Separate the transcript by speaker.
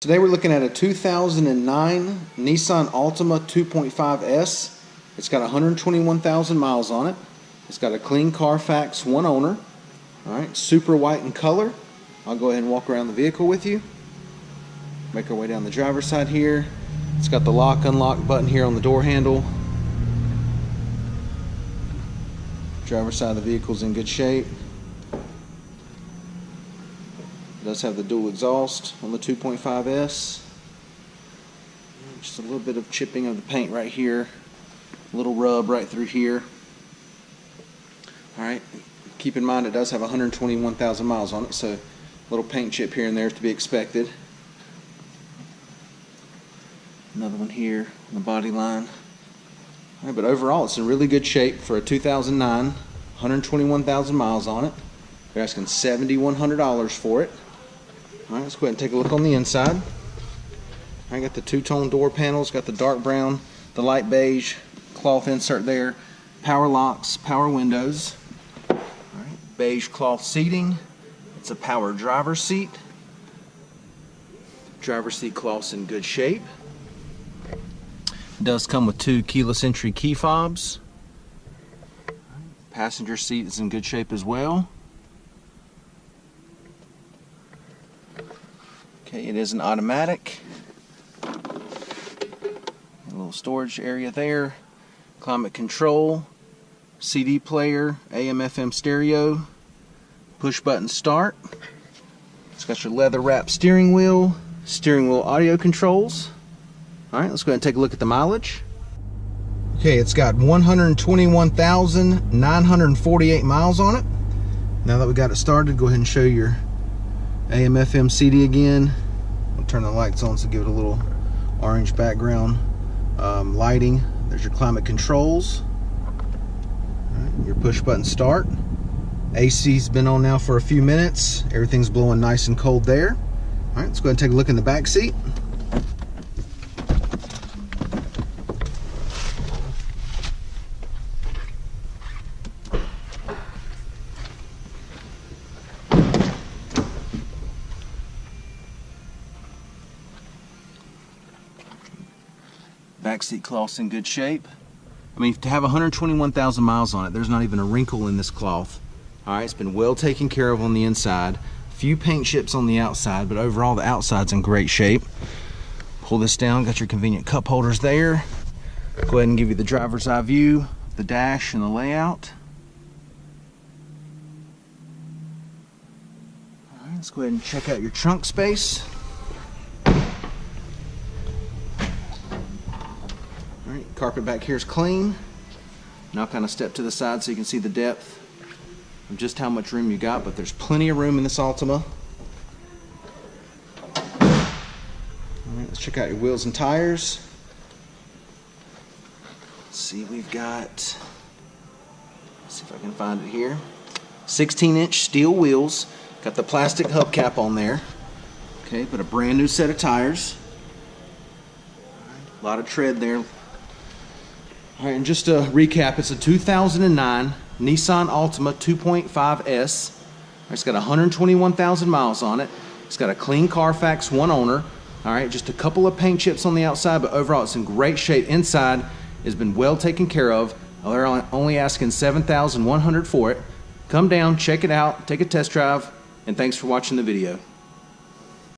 Speaker 1: Today we're looking at a 2009 Nissan Altima 2.5S. It's got 121,000 miles on it. It's got a clean CARFAX One-Owner. Alright, super white in color. I'll go ahead and walk around the vehicle with you. Make our way down the driver's side here. It's got the lock unlock button here on the door handle. Driver's side of the vehicle's in good shape. It does have the dual exhaust on the 2.5S. Just a little bit of chipping of the paint right here. A little rub right through here. Alright, keep in mind it does have 121,000 miles on it, so a little paint chip here and there is to be expected. Another one here on the body line. Alright, but overall it's in really good shape for a 2009, 121,000 miles on it. They're asking $7,100 for it. Alright, let's go ahead and take a look on the inside. I got the two-tone door panels, got the dark brown, the light beige cloth insert there, power locks, power windows. Alright, beige cloth seating. It's a power driver's seat. Driver's seat cloth's in good shape. It does come with 2 keyless entry key fobs. Passenger seat is in good shape as well. Okay, it is an automatic. A little storage area there. Climate control, CD player, AM/FM stereo, push button start. It's got your leather wrapped steering wheel audio controls. Alright, let's go ahead and take a look at the mileage. Okay, it's got 121,948 miles on it. Now that we got it started, go ahead and show your AM/FM CD again. I'll turn the lights on to give it a little orange background. Lighting, there's your climate controls. Right, your push button start. AC's been on now for a few minutes. Everything's blowing nice and cold there. Alright, let's go ahead and take a look in the back seat. Back seat cloth's in good shape. I mean, to have 121,000 miles on it, there's not even a wrinkle in this cloth. Alright, it's been well taken care of on the inside. A few paint chips on the outside, but overall the outside's in great shape. Pull this down, got your convenient cup holders there. Go ahead and give you the driver's eye view, the dash and the layout. Alright, let's go ahead and check out your trunk space. Alright, carpet back here is clean. Now kind of step to the side so you can see the depth of just how much room you got, but there's plenty of room in this Altima. Alright, let's check out your wheels and tires. Let's see, we've got, let's see if I can find it here. 16-inch steel wheels. Got the plastic hubcap on there. Okay, but a brand new set of tires. A lot of tread there. Alright, and just to recap, it's a 2009 Nissan Altima 2.5S. It's got 121,000 miles on it. It's got a clean CARFAX One-Owner. Alright, just a couple of paint chips on the outside, but overall it's in great shape. Inside has been well taken care of. They're only asking $7,100 for it. Come down, check it out, take a test drive, and thanks for watching the video.